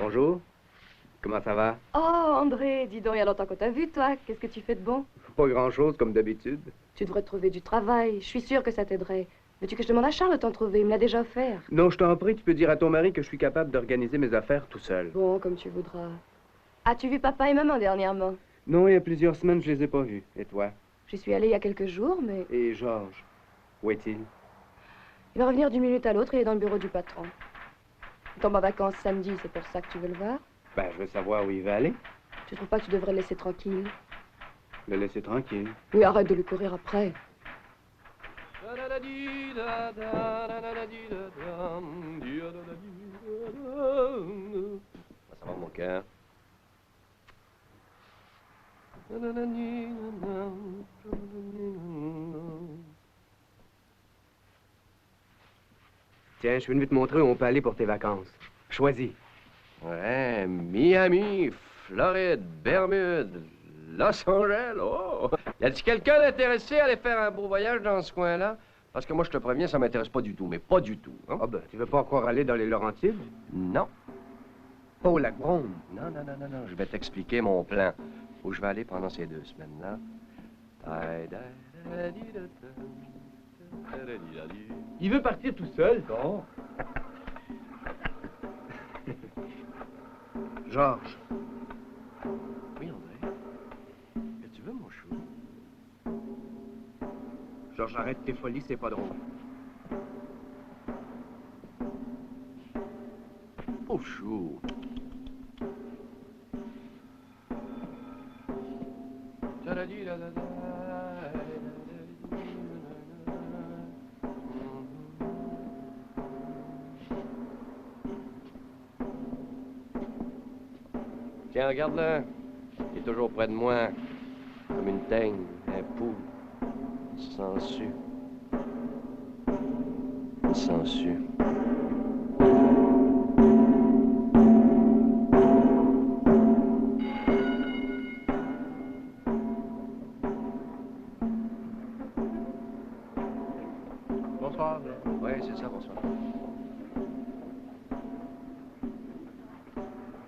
Bonjour. Comment ça va? Oh, André, dis donc, il y a longtemps qu'on t'a vu, toi. Qu'est-ce que tu fais de bon? Pas grand-chose, comme d'habitude. Tu devrais trouver du travail. Je suis sûre que ça t'aiderait. Veux-tu que je demande à Charles de t'en trouver? Il me l'a déjà offert. Non, je t'en prie, tu peux dire à ton mari que je suis capable d'organiser mes affaires tout seul. Bon, comme tu voudras. As-tu vu papa et maman dernièrement? Non, il y a plusieurs semaines, je les ai pas vus. Et toi? J'y suis allée il y a quelques jours, mais... Et Georges? Où est-il? Il va revenir d'une minute à l'autre, il est dans le bureau du patron. Il tombe en vacances samedi, c'est pour ça que tu veux le voir? Ben, je veux savoir où il va aller. Tu trouves pas que tu devrais le laisser tranquille? Le laisser tranquille. Oui, arrête de lui courir après. Ça va, mon cœur? Tiens, je suis venu te montrer où on peut aller pour tes vacances. Choisis. Ouais, Miami, Floride, Bermudes, Los Angeles, oh! Y a-t-il quelqu'un d'intéressé à aller faire un beau voyage dans ce coin-là? Parce que moi, je te préviens, ça m'intéresse pas du tout, mais pas du tout. Hein? Ah ben, tu veux pas encore aller dans les Laurentides? Non. Pas au lac Brome. Non, je vais t'expliquer mon plan. Où je vais aller pendant ces 2 semaines-là. Il veut partir tout seul, donc. Georges. Oui, André. Que tu veux, mon chou? Georges, arrête tes folies, c'est pas drôle. Pauvre chou. Tiens, regarde-le. Il est toujours près de moi. Comme une teigne, un pou. Sangsue. Une sangsue. Bonsoir. Oui, c'est ça, bonsoir.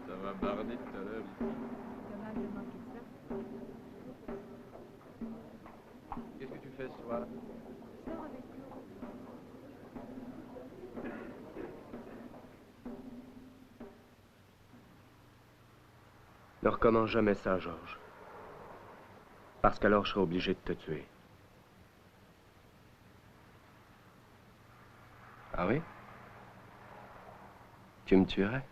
Ça va barder tout à l'heure ici. Qu'est-ce que tu fais ce soir? Ne recommence jamais ça, Georges. Parce qu'alors, je serai obligé de te tuer. Ah oui? Tu me tuerais?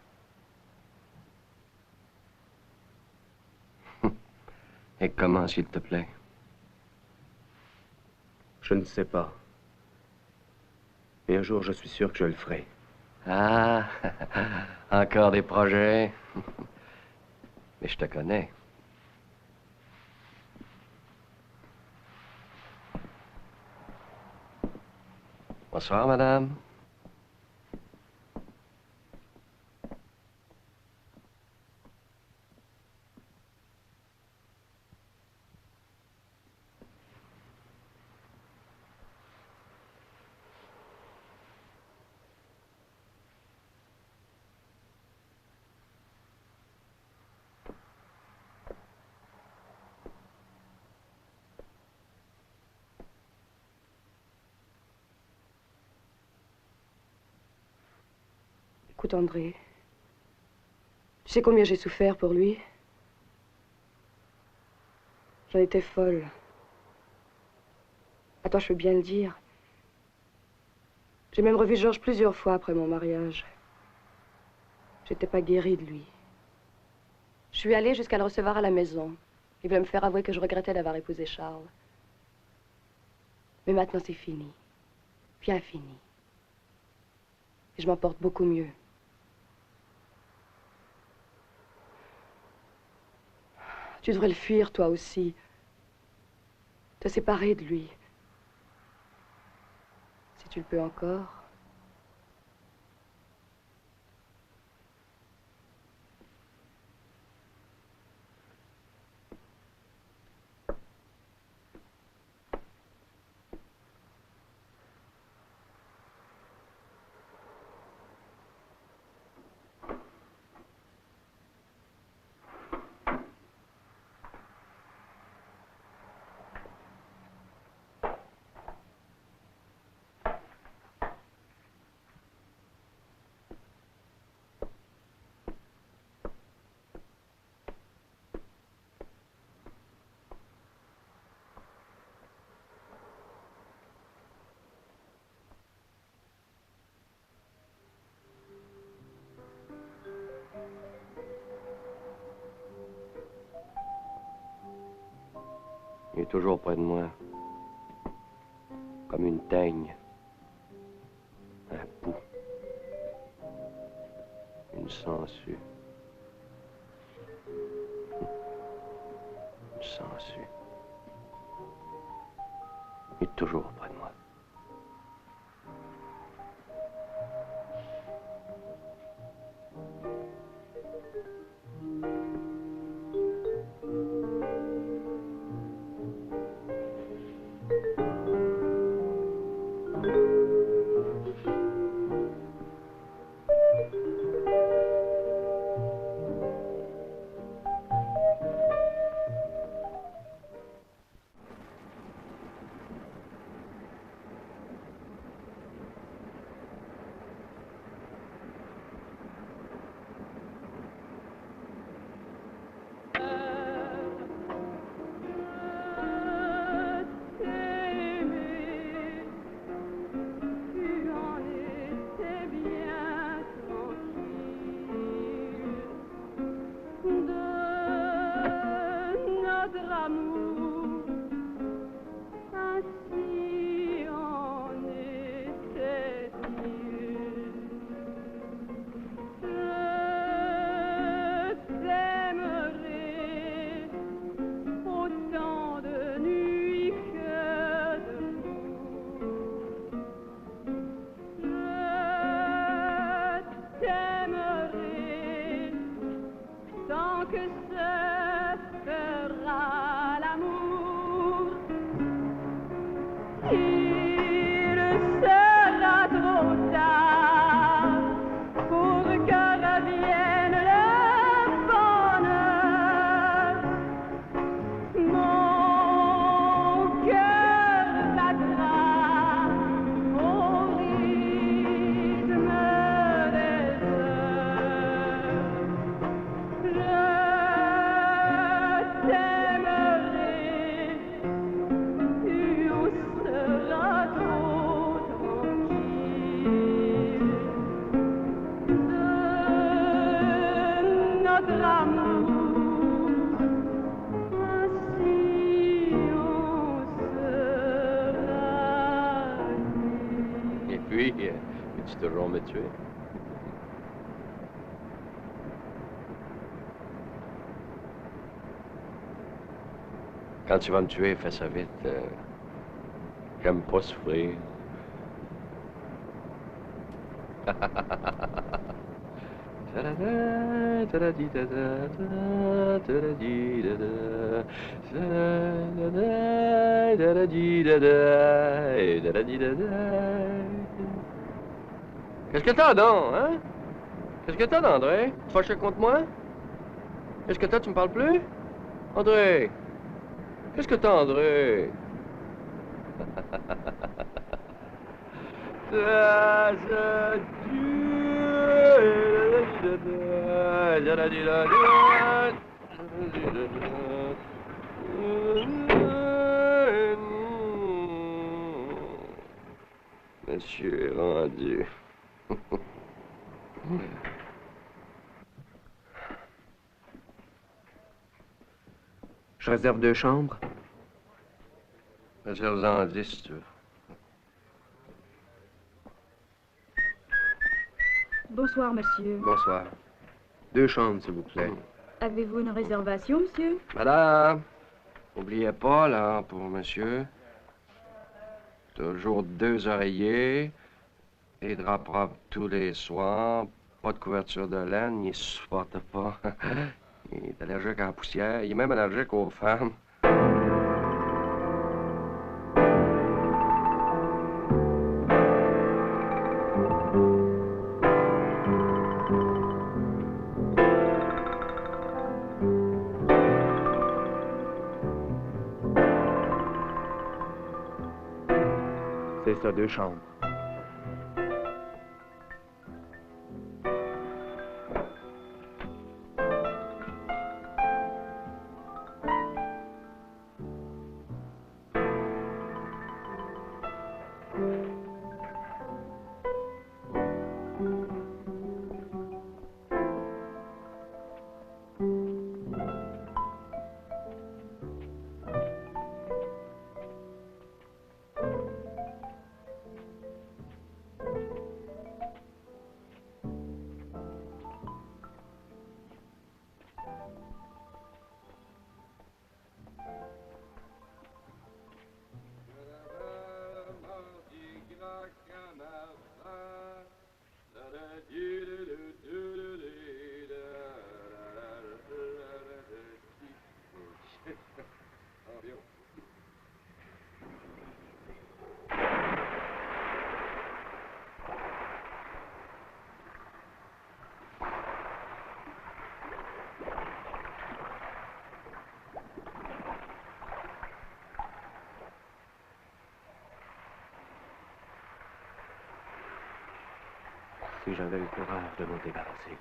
Et comment, s'il te plaît? Je ne sais pas. Mais un jour, je suis sûr que je le ferai. Ah, encore des projets. Mais je te connais. Bonsoir, madame. Écoute, André, tu sais combien j'ai souffert pour lui? J'en étais folle. À toi, je peux bien le dire. J'ai même revu Georges plusieurs fois après mon mariage. J'étais pas guérie de lui. Je suis allée jusqu'à le recevoir à la maison. Il voulait me faire avouer que je regrettais d'avoir épousé Charles. Mais maintenant, c'est fini. Bien fini. Et je m'en porte beaucoup mieux. Tu devrais le fuir, toi aussi. Te séparer de lui. Si tu le peux encore. Il est toujours près de moi. Comme une teigne. Un pouls. Une sangsue. Une sangsue. Il est toujours près de moi. Veux-tu toujours me tuer? Quand tu vas me tuer, fais ça vite. J'aime pas souffrir. Qu'est-ce que t'as donc, hein? Qu'est-ce que t'as, André? Tu fâches contre moi? Qu'est-ce que t'as, tu me parles plus? André! Qu'est-ce que t'as, André? Monsieur est rendu. Je réserve 2 chambres. Réserve-en 10, si tu veux. Bonsoir, monsieur. Bonsoir. 2 chambres, s'il vous plaît. Avez-vous une réservation, monsieur? Madame, n'oubliez pas, là, pour monsieur, toujours 2 oreillers, des draps propres tous les soirs, pas de couverture de laine, il supporte pas. Il est allergique à la poussière, il est même allergique aux femmes. C'est ça, 2 chambres. Si j'avais le courage de m'en débarrasser.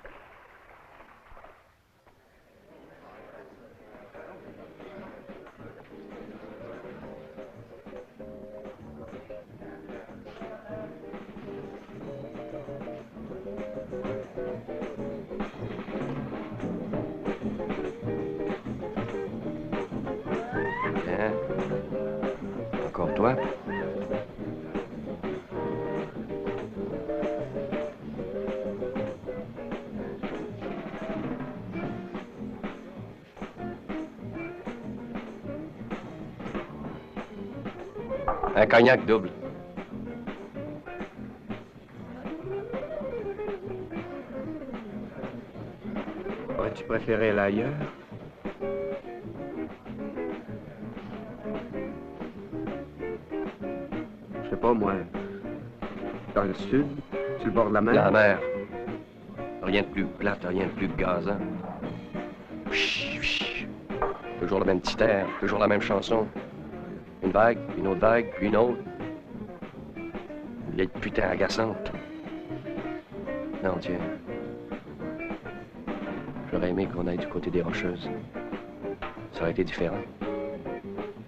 Hein? Encore toi? Un cognac double. Aurais-tu préféré l'ailleurs? Je sais pas, moi. Dans le sud, sur le bord de la mer. La mer. Rien de plus plate, rien de plus gazant. Toujours le même petit air, toujours la même chanson. Une vague, une autre vague, puis une autre. Une vieille putain agaçante. Non, tiens. J'aurais aimé qu'on aille du côté des Rocheuses. Ça aurait été différent.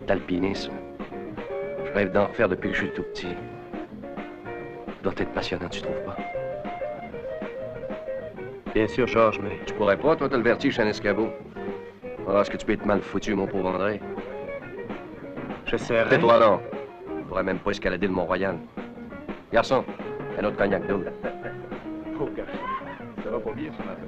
D'alpinisme. Je rêve d'en refaire depuis que je suis tout petit. Ça doit être passionnant, tu trouves pas? Bien sûr, Georges, mais... Tu pourrais pas, toi, t'as le vertige chez un escabeau. Ah, est-ce que tu peux être mal foutu, mon pauvre André? J'essaierai. Tais-toi donc. Tu pourrais même pas escalader le Mont-Royal. Garçon, un autre cognac double. Oh, garçon. Ça va pas bien ce matin.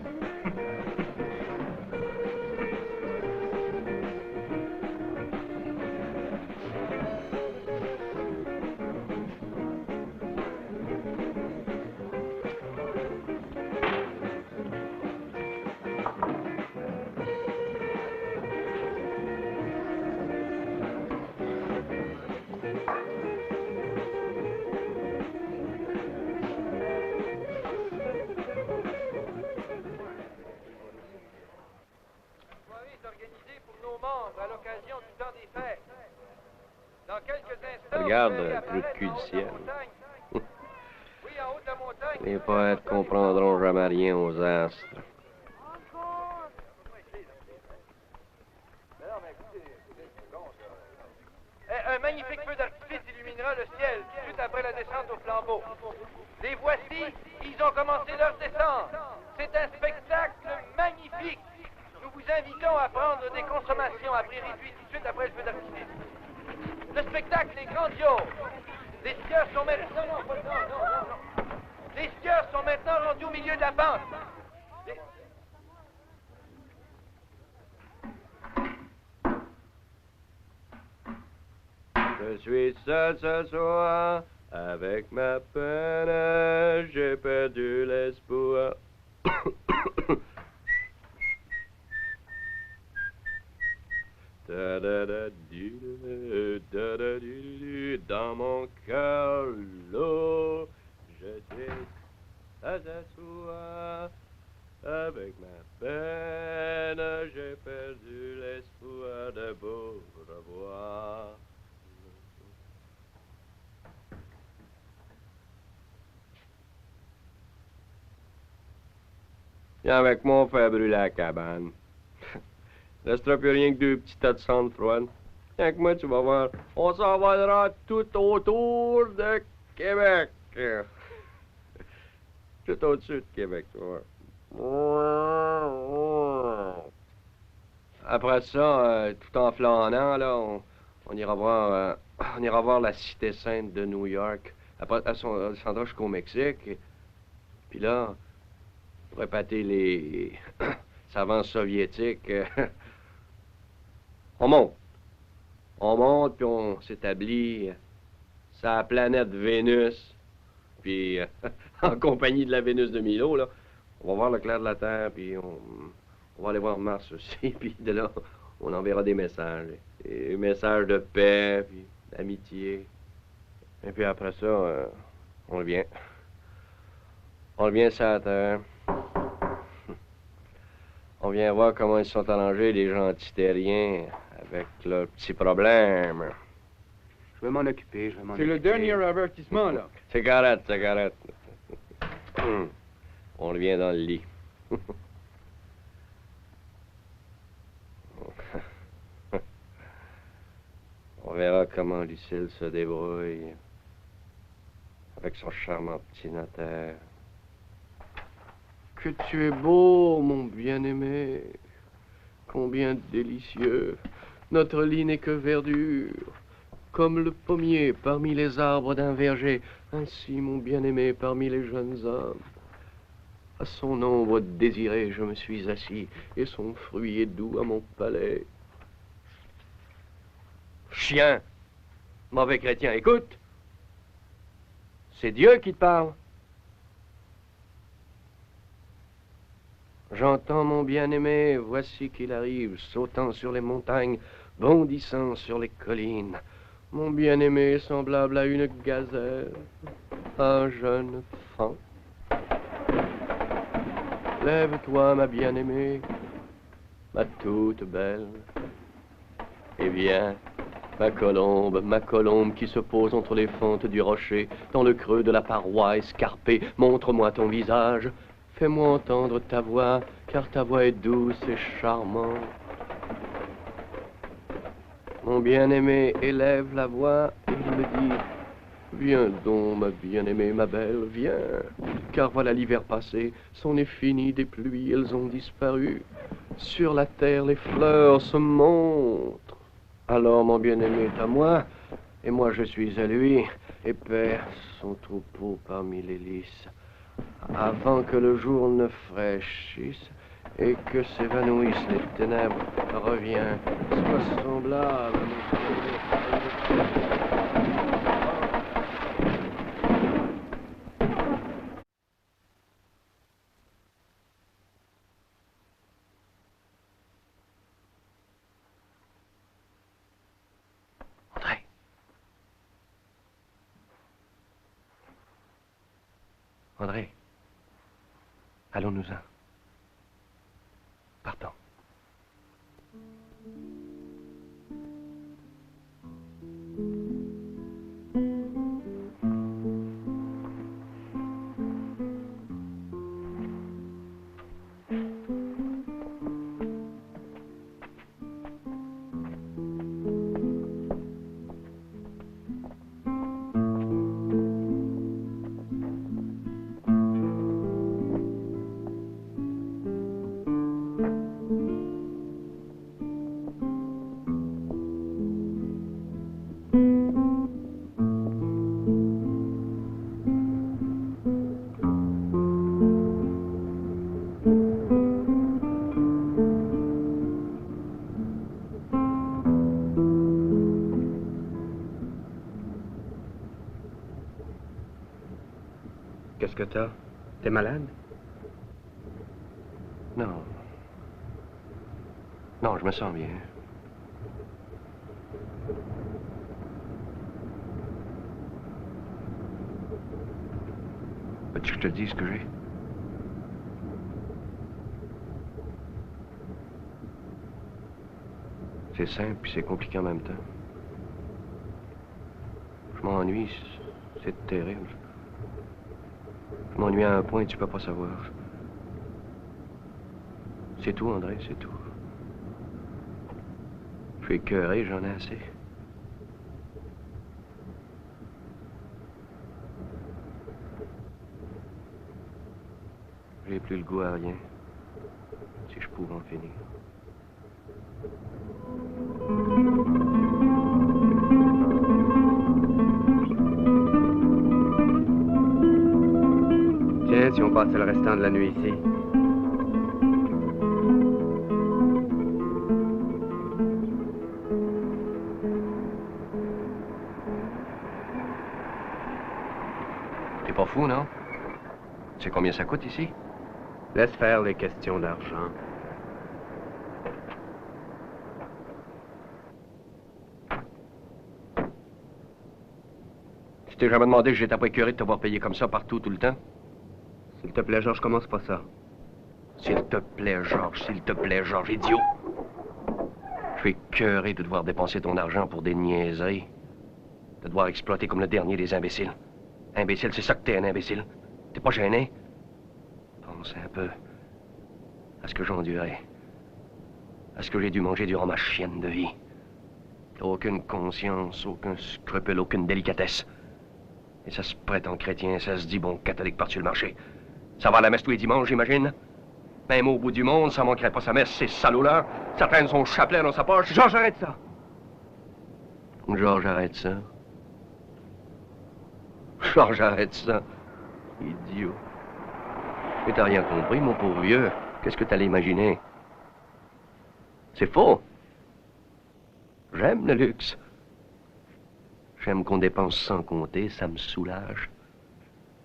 Regarde le trou de cul du ciel. Les poètes comprendront jamais rien aux astres. Un magnifique feu d'artifice illuminera le ciel tout de suite après la descente au flambeau. Les voici, ils ont commencé leur descente. C'est un spectacle magnifique. Nous vous invitons à prendre des consommations à prix réduit tout de suite après le feu d'artifice. Le spectacle est grandiose. Les skieurs sont maintenant... Non. Les skieurs sont maintenant rendus au milieu de la pente. Je suis seul ce soir, avec ma peine, j'ai perdu l'espoir. Dans mon cœur, l'eau, je suis seul ce soir, avec ma peine, j'ai perdu l'espoir de vous revoir. Viens avec moi, on fait brûler la cabane. Restera plus rien que deux petits tas de cendres froides. Viens avec moi, tu vas voir. On s'envolera tout autour de Québec. Tout au-dessus de Québec, tu vas voir. Après ça, tout en flânant, là, on ira voir la Cité Sainte de New York. Après, on descendra jusqu'au Mexique. Puis là, pour épater les savants soviétiques, on monte, puis on s'établit sur la planète Vénus. On puis en compagnie de la Vénus de Milo, là, on va voir le clair de la Terre, puis on va aller voir Mars aussi, puis de là, on enverra des messages. Des messages de paix, puis d'amitié. Et puis après ça, on revient. On revient sur la Terre. On vient voir comment ils sont arrangés, les gentils terriens, avec leurs petits problèmes. Je vais m'en occuper, je vais m'en C'est occuper. le dernier avertissement, là. C'est correct, c'est correct. On revient dans le lit. On verra comment Lucille se débrouille avec son charmant petit notaire. Que tu es beau, mon bien-aimé. Combien délicieux. Notre lit n'est que verdure. Comme le pommier parmi les arbres d'un verger, ainsi, mon bien-aimé, parmi les jeunes hommes. À son ombre désirée, je me suis assis, et son fruit est doux à mon palais. Chien, mauvais chrétien, écoute. C'est Dieu qui te parle. J'entends mon bien-aimé, voici qu'il arrive, sautant sur les montagnes, bondissant sur les collines. Mon bien-aimé semblable à une gazelle, un jeune faon. Lève-toi, ma bien-aimée, ma toute belle, et viens, ma colombe qui se pose entre les fentes du rocher, dans le creux de la paroi escarpée, montre-moi ton visage, fais-moi entendre ta voix, car ta voix est douce et charmante. Mon bien-aimé élève la voix et il me dit, viens donc, ma bien-aimée, ma belle, viens, car voilà l'hiver passé, c'en est fini des pluies, elles ont disparu. Sur la terre, les fleurs se montrent. Alors, mon bien-aimé est à moi, et moi je suis à lui, et perd son troupeau parmi les lys. Avant que le jour ne fraîchisse et que s'évanouissent les ténèbres, reviens, sois semblable à mon bien-aimé. André. André. Allons-nous-en. Partons. Qu'est-ce que t'as? T'es malade? Non. Non, je me sens bien. Veux-tu que je te dise ce que j'ai? C'est simple puis c'est compliqué en même temps. Je m'ennuie, c'est terrible. Je m'ennuie à un point que tu peux pas savoir. C'est tout, André, c'est tout. Je suis écœuré, j'en ai assez. J'ai plus le goût à rien. Si je pouvais en finir. Tiens, si on passait le restant de la nuit ici. T'es pas fou, non? Tu sais combien ça coûte ici? Laisse faire les questions d'argent. Tu t'es jamais demandé que j'étais pas écœuré de te voir payer comme ça partout, tout le temps? S'il te plaît, Georges, commence pas ça. S'il te plaît, Georges, idiot! Je suis écœuré de devoir dépenser ton argent pour des niaiseries. De devoir exploiter comme le dernier des imbéciles. Imbécile, c'est ça que t'es, un imbécile. T'es pas gêné? Pense un peu à ce que j'ai enduré. À ce que j'ai dû manger durant ma chienne de vie. T'as aucune conscience, aucun scrupule, aucune délicatesse. Et ça se prétend chrétien, ça se dit bon catholique par-dessus le marché. Ça va à la messe tous les dimanches, j'imagine? Même au bout du monde, ça manquerait pas sa messe, ces salauds-là. Ça traîne son chapelet dans sa poche. Georges, arrête ça! Georges, arrête ça. Georges, arrête ça. Idiot. Mais t'as rien compris, mon pauvre vieux. Qu'est-ce que t'allais imaginer? C'est faux. J'aime le luxe. J'aime qu'on dépense sans compter, ça me soulage.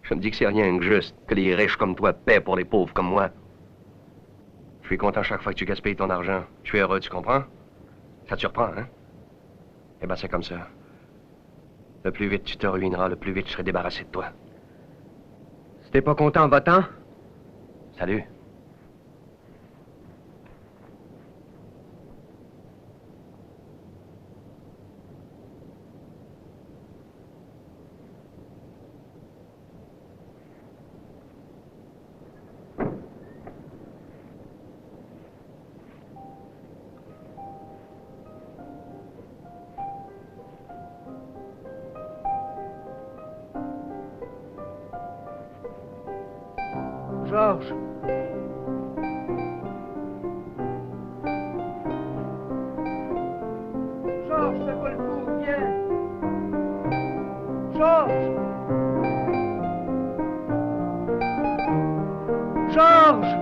Je me dis que c'est rien que juste que les riches comme toi paient pour les pauvres comme moi. Je suis content chaque fois que tu gaspilles ton argent. Je suis heureux, tu comprends? Ça te surprend, hein? Eh ben, c'est comme ça. Le plus vite tu te ruineras, le plus vite je serai débarrassé de toi. Si t'es pas content, va-t'en. Salut. Georges! Georges, fais pas le fou, viens! Georges! Georges!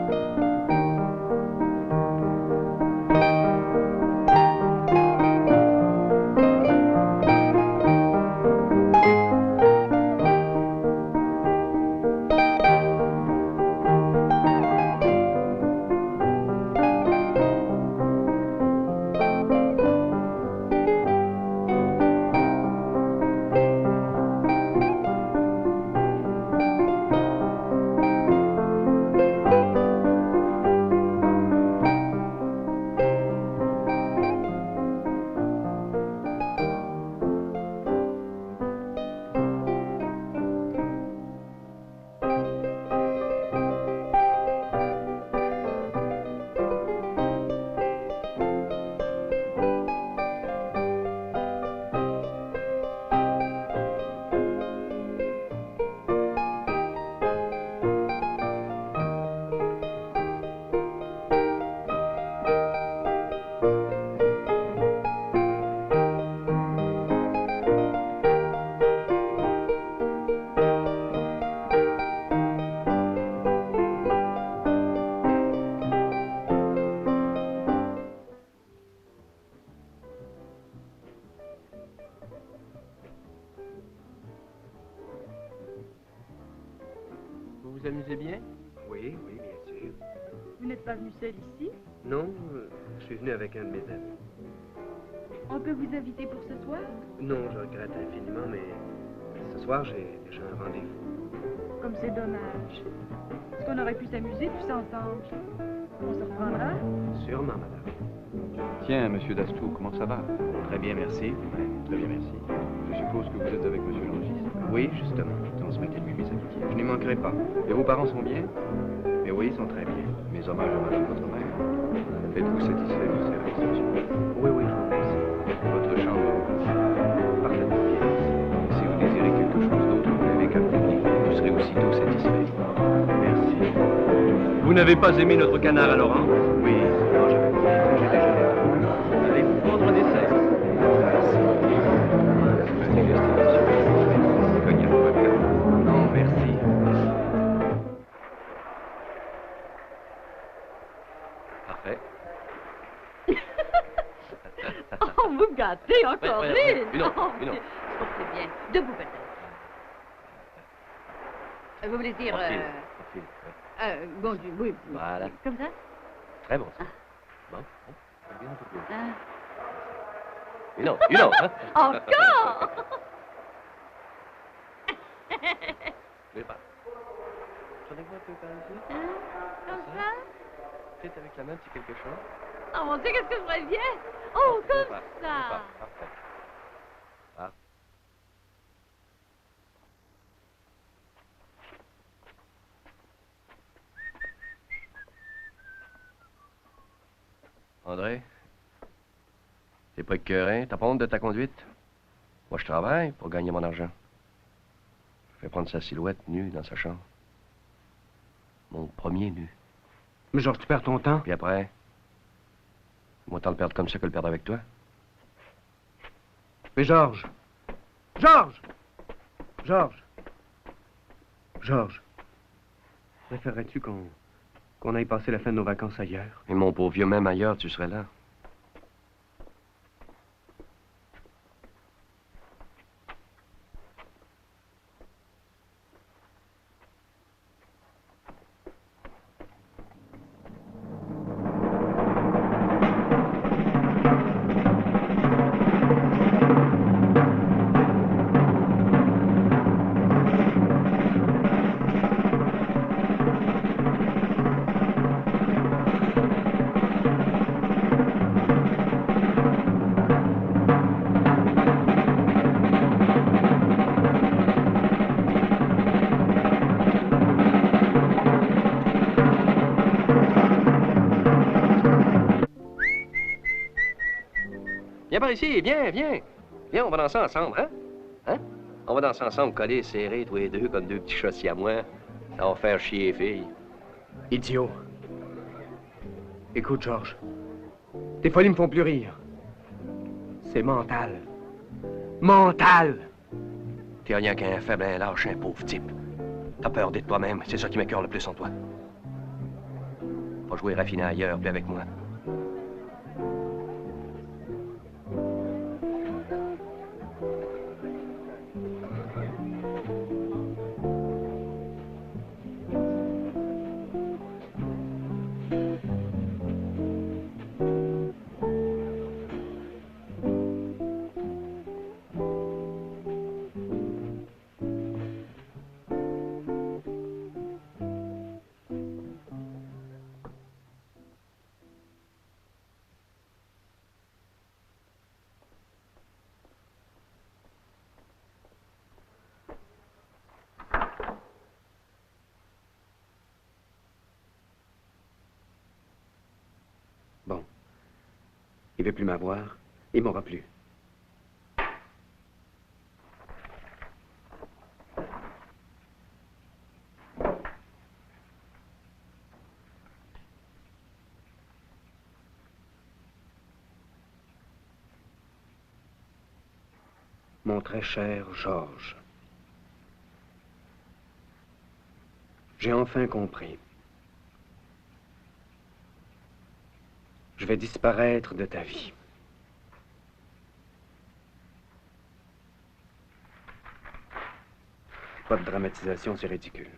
Vous vous amusez bien? Oui, oui, bien sûr. Vous n'êtes pas venu seul ici? Non, je suis venu avec un de mes amis. On peut vous inviter pour ce soir? Non, je regrette infiniment, mais ce soir, j'ai déjà un rendez-vous. Comme c'est dommage. Est-ce qu'on aurait pu s'amuser tous ensemble? On se reprendra? Sûrement, madame. Tiens, monsieur Dastou, comment ça va? Très bien, merci. Très bien, merci. Je suppose que vous êtes avec monsieur Langis. Oui, justement. Transmettez-lui mes amitiés. Je n'y manquerai pas. Et vos parents sont bien? Mais oui, ils sont très bien. Mes hommages à madame votre mère. Êtes-vous satisfait de ces réceptions? Oui, oui, je vous remercie. Votre chambre, Parfaitement bien. si vous désirez quelque chose d'autre, vous n'avez qu'à me le dire. Je serai aussitôt satisfait. Merci. Vous n'avez pas aimé notre canard à Laurent? Oui, non, j'avais oublié. J'ai déjeuné. Allez-vous prendre un dessert? Cognac, vodka. Non, merci. Parfait. Oh, vous me gâtez encore Ouais, une. une autre, Oh, une autre. c'est bien. Debout peut-être. Vous voulez dire... Profil, ouais. bon, oui. Voilà. Comme ça? Très bon, ça. Ah. Bon, bien un peu plus. Ah. Une autre, hein? Encore? Je vais pas. Prenez-moi un peu par ici. Comme ça? Peut-être avec la main, c'est quelque chose. Oh mon Dieu, qu'est-ce que je ferais bien? Oh, comme Pas. ça! Parfait. Ah. André, t'es pas écœuré? T'as pas honte de ta conduite? Moi, je travaille pour gagner mon argent. Je vais prendre sa silhouette nue dans sa chambre. Mon premier nu. Mais Georges, tu perds ton temps. Puis après, moi, autant le perdre comme ça que le perdre avec toi. Mais Georges! Georges! Georges! Georges! Préférerais-tu qu'on aille passer la fin de nos vacances ailleurs? Et mon pauvre vieux, même ailleurs, tu serais là. Viens par ici, viens. Viens, on va danser ensemble, hein? Hein? On va danser ensemble, collés, serrés, tous les deux, comme deux petits chats siamois. Ça va faire chier les filles. Idiot. Écoute, Georges. Tes folies me font plus rire. C'est mental. Mental! T'es rien qu'un faible, un lâche, un pauvre type. T'as peur d'être toi-même, c'est ça qui m'écœure le plus en toi. Va jouer raffiné ailleurs, puis avec moi. Bon. Il veut plus m'avoir. Il m'aura plus. Mon très cher Georges. J'ai enfin compris. Je vais disparaître de ta vie. Pas de dramatisation, c'est ridicule.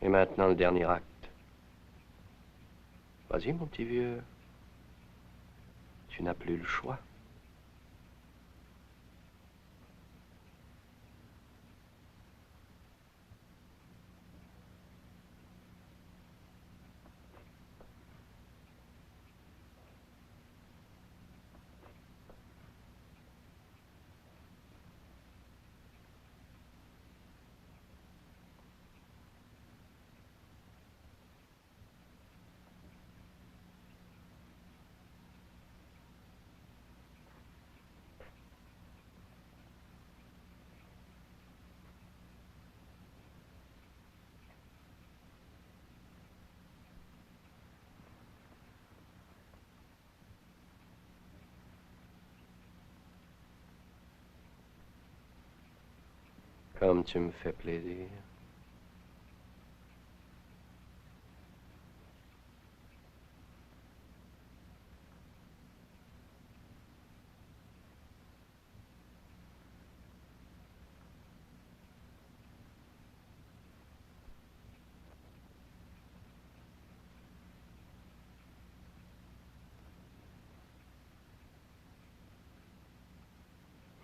Et maintenant, le dernier acte. Vas-y, mon petit vieux. Tu n'as plus le choix. Comme tu me fais plaisir.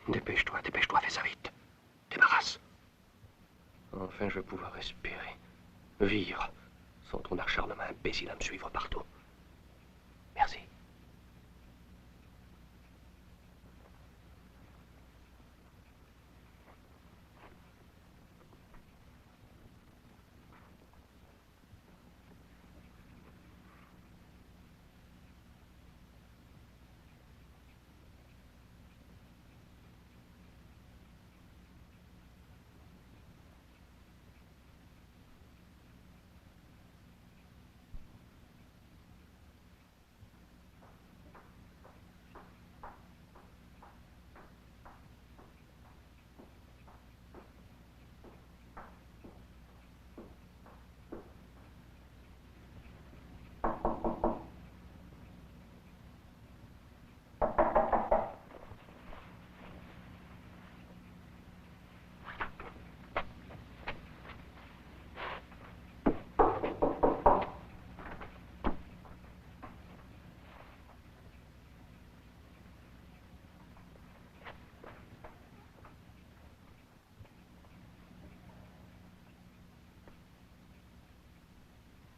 Dépêche-toi, fais ça vite. Débarrasse. Enfin, je vais pouvoir respirer. Vivre. Sans ton acharnement imbécile à me suivre partout. Merci.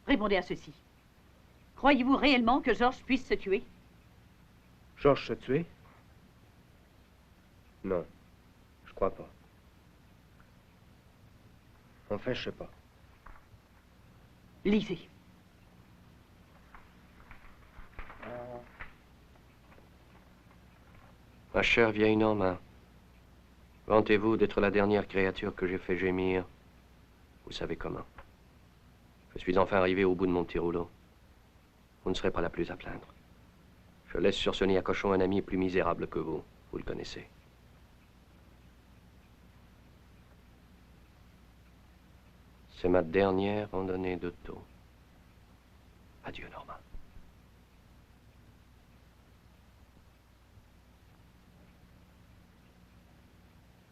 Répondez à ceci. Croyez-vous réellement que Georges puisse se tuer? Georges se tuer? Non, je crois pas. Enfin, je sais pas. Lisez. Ma chère vieille Norma, vantez-vous d'être la dernière créature que j'ai fait gémir. Vous savez comment. Je suis enfin arrivé au bout de mon petit rouleau. Vous ne serez pas la plus à plaindre. Je laisse sur ce nid à cochon un ami plus misérable que vous. Vous le connaissez. C'est ma dernière randonnée d'auto. Adieu, Norma.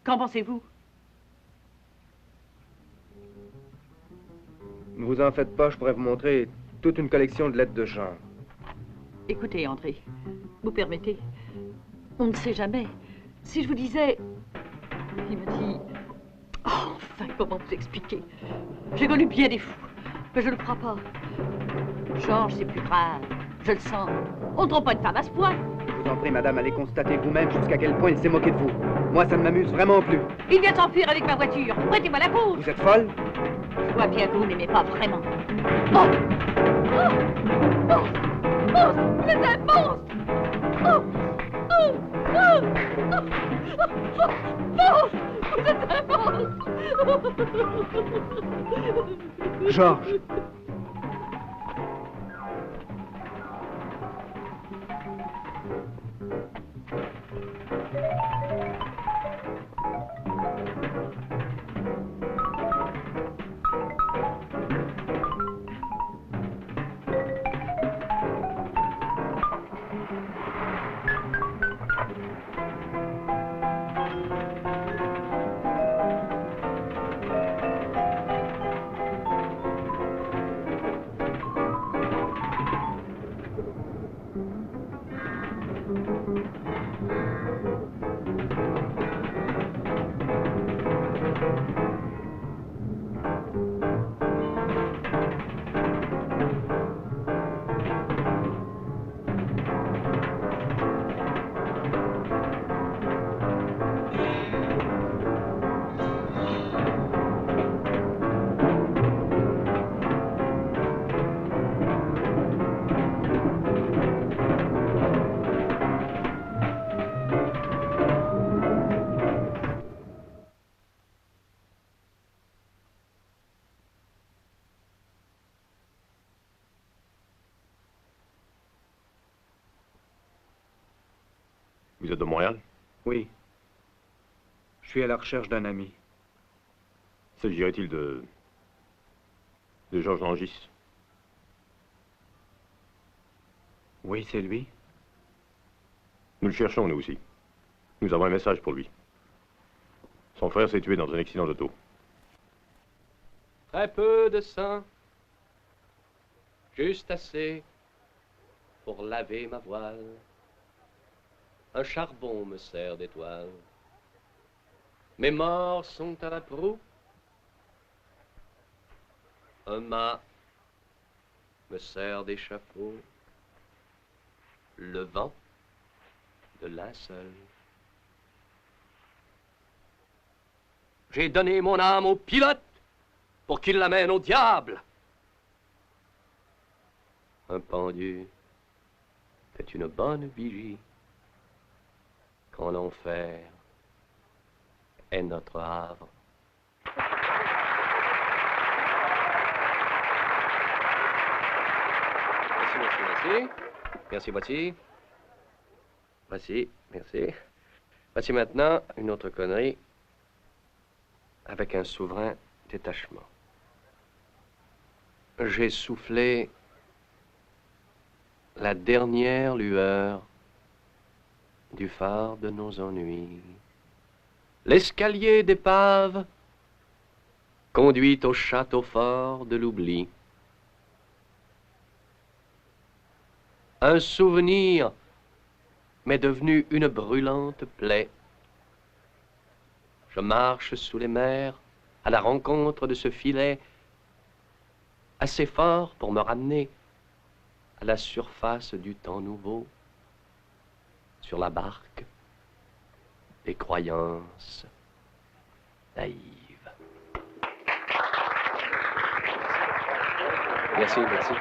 Qu'en pensez-vous? Ne vous en faites pas, je pourrais vous montrer toute une collection de lettres de genre. Écoutez, André, vous permettez? On ne sait jamais. Si je vous disais... Il me dit... Oh, enfin, comment vous expliquer? J'ai connu bien des fous, mais je ne le crois pas. Georges, c'est plus grave. Je le sens. On ne trompe pas une femme à ce point. Je vous en prie, madame, allez constater vous-même jusqu'à quel point il s'est moqué de vous. Moi, ça ne m'amuse vraiment plus. Il vient de s'enfuir avec ma voiture. Prêtez-moi la faute. Vous êtes folle? Je vois bien que vous n'aimez pas vraiment. Oh! Oh! Oh! Oh! Vous êtes un monstre! Oh! Oh! Oh! Oh! Oh! Vous êtes un monstre! Georges! Vous êtes de Montréal? Oui. Je suis à la recherche d'un ami. S'agirait-il de Georges Langis? Oui, c'est lui. Nous le cherchons, nous aussi. Nous avons un message pour lui. Son frère s'est tué dans un accident d'auto. Très peu de sang, juste assez pour laver ma voile. Un charbon me sert d'étoile. Mes morts sont à la proue. Un mât me sert d'échafaud. Le vent de linceul. J'ai donné mon âme au pilote pour qu'il l'amène au diable. Un pendu fait une bonne vigie quand l'enfer est notre havre. Merci. Merci, voici. Voici, merci. Voici maintenant une autre connerie avec un souverain détachement. J'ai soufflé la dernière lueur du phare de nos ennuis. L'escalier d'épave conduit au château fort de l'oubli. Un souvenir m'est devenu une brûlante plaie. Je marche sous les mers à la rencontre de ce filet assez fort pour me ramener à la surface du temps nouveau, sur la barque des croyances naïves. Merci, merci.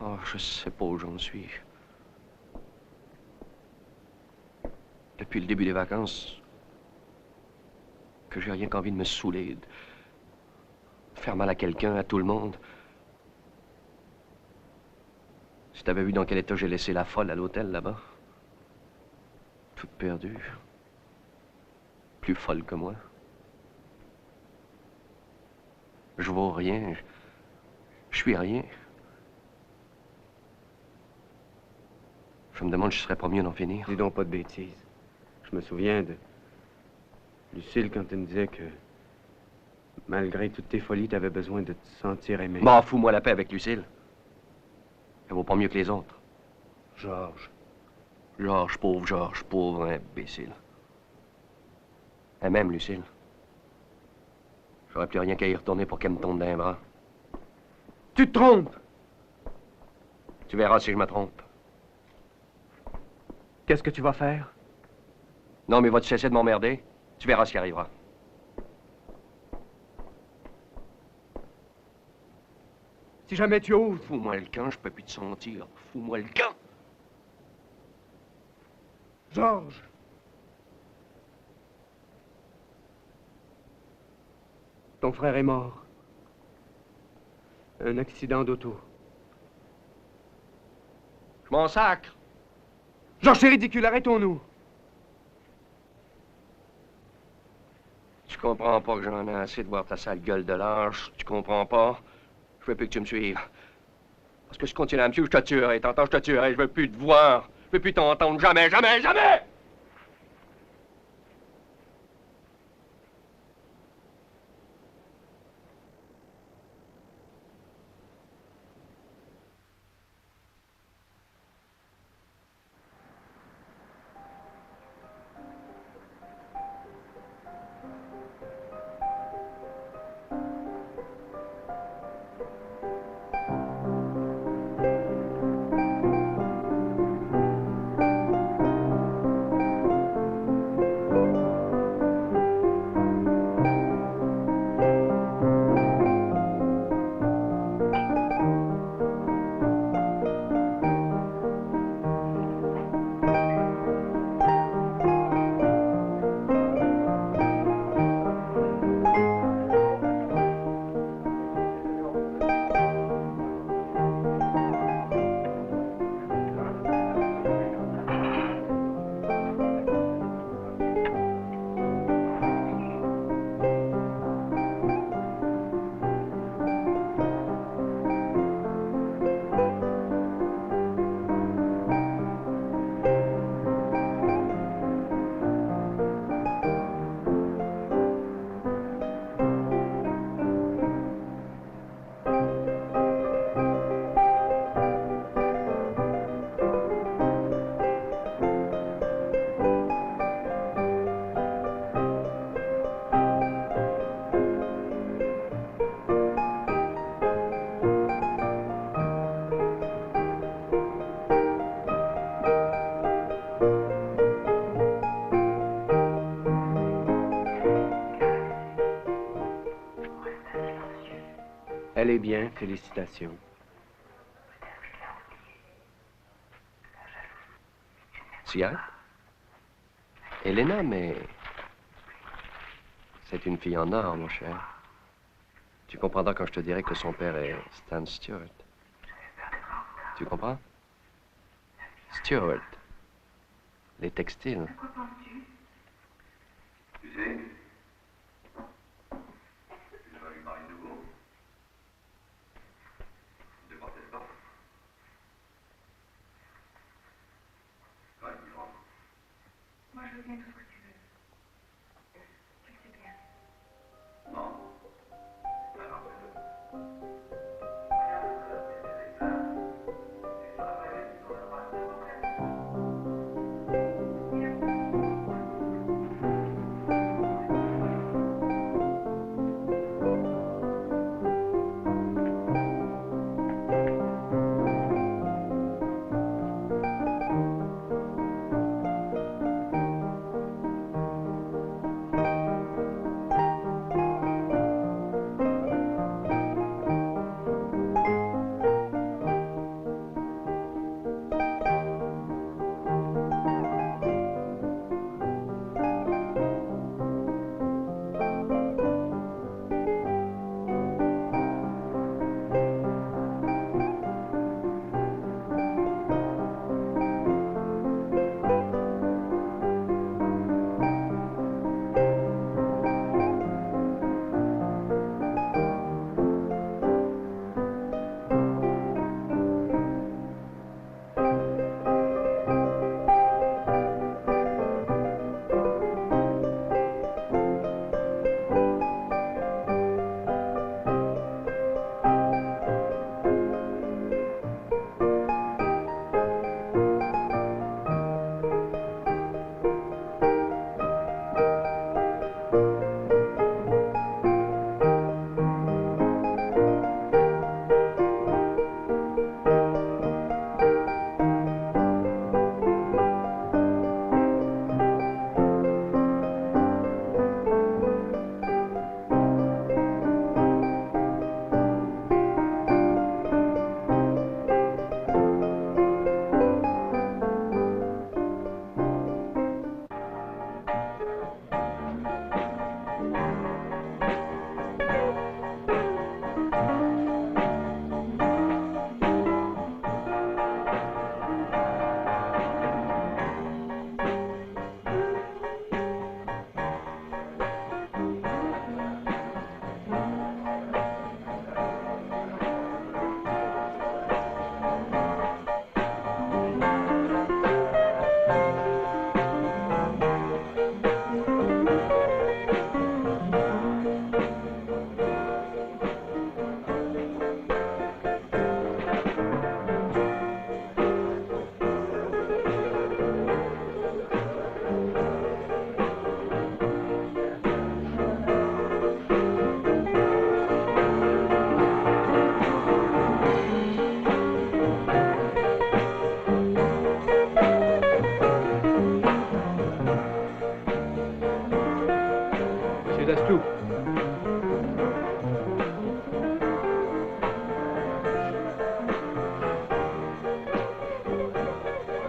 Oh, je sais pas où j'en suis. Depuis le début des vacances, que j'ai rien qu'envie de me saouler, de faire mal à quelqu'un, à tout le monde. Si t'avais vu dans quel état j'ai laissé la folle à l'hôtel là-bas. Toute perdue. Plus folle que moi. Je vaux rien. Je suis rien. Je me demande si je serais pas mieux d'en finir. Dis donc pas de bêtises. Je me souviens de Lucille quand elle me disait que malgré toutes tes folies, t'avais besoin de te sentir aimé. Bon, fous-moi la paix avec Lucille. Elle vaut pas mieux que les autres. Georges. Georges, pauvre imbécile. Elle m'aime, Lucille. J'aurais plus rien qu'à y retourner pour qu'elle me tombe d'un bras. Tu te trompes! Tu verras si je me trompe. Qu'est-ce que tu vas faire? Non, mais vas-tu cesser de m'emmerder? Tu verras ce qui arrivera. Si jamais tu oses... Fous-moi le camp, je peux plus te sentir. Fous-moi le camp! Georges! Ton frère est mort. Un accident d'auto. Je m'en sacre! Georges, c'est ridicule, arrêtons-nous! Tu comprends pas que j'en ai assez de voir ta sale gueule de lâche? Tu comprends pas? Je veux plus que tu me suives. Parce que si tu continues à me suivre, je te tuerai. T'entends, je te tuerai. Je veux plus te voir. Je veux plus t'entendre. Jamais, jamais, jamais! Elle est bien, félicitations. Cigarette? Elena, mais... C'est une fille en or, mon cher. Tu comprendras quand je te dirai que son père est Stan Stewart. Tu comprends? Stewart. Les textiles. Quoi penses-tu? Tu sais, je dois lui parler de nouveau. De quoi est-ce pas? Toi, il rentre. Moi, je veux bien tout ce que tu veux. Tu le sais bien. Non. Alors,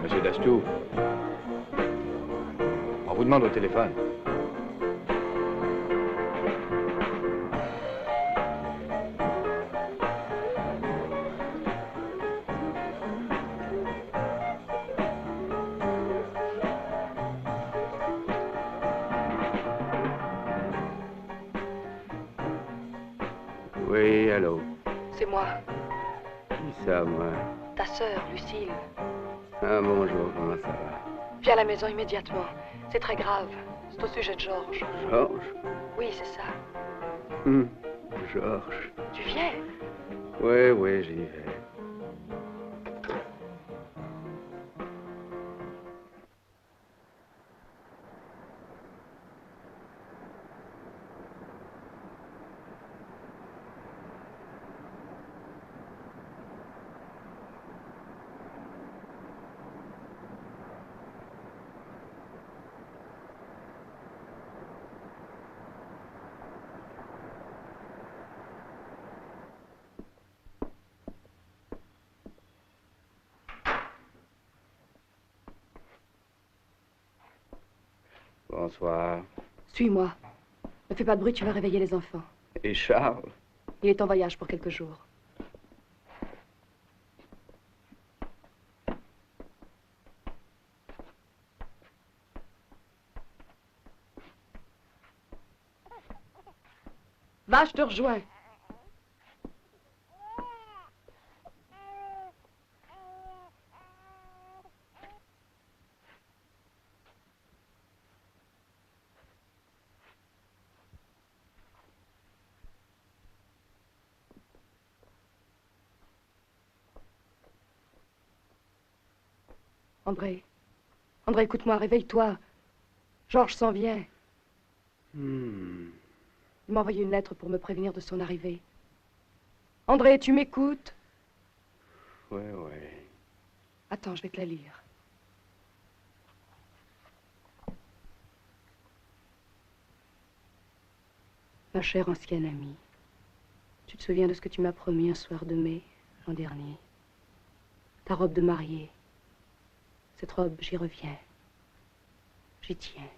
Monsieur Dastou, on vous demande au téléphone. Oui, allô. C'est moi, Qui ça, moi? ta sœur, Lucille. Ah, bonjour, comment ça va? Viens à la maison immédiatement. C'est très grave. C'est au sujet de Georges. Georges? Oui, c'est ça. Georges. Tu viens? Oui, oui, j'y vais. Bonsoir. Suis-moi. Ne fais pas de bruit, tu vas réveiller les enfants. Et Charles? Il est en voyage pour quelques jours. Va, je te rejoins. André. André, écoute-moi, réveille-toi. Georges s'en vient. Il m'a envoyé une lettre pour me prévenir de son arrivée. André, tu m'écoutes? Ouais. Attends, je vais te la lire. Ma chère ancienne amie, tu te souviens de ce que tu m'as promis un soir de mai, l'an dernier? Ta robe de mariée. Cette robe, j'y reviens. J'y tiens.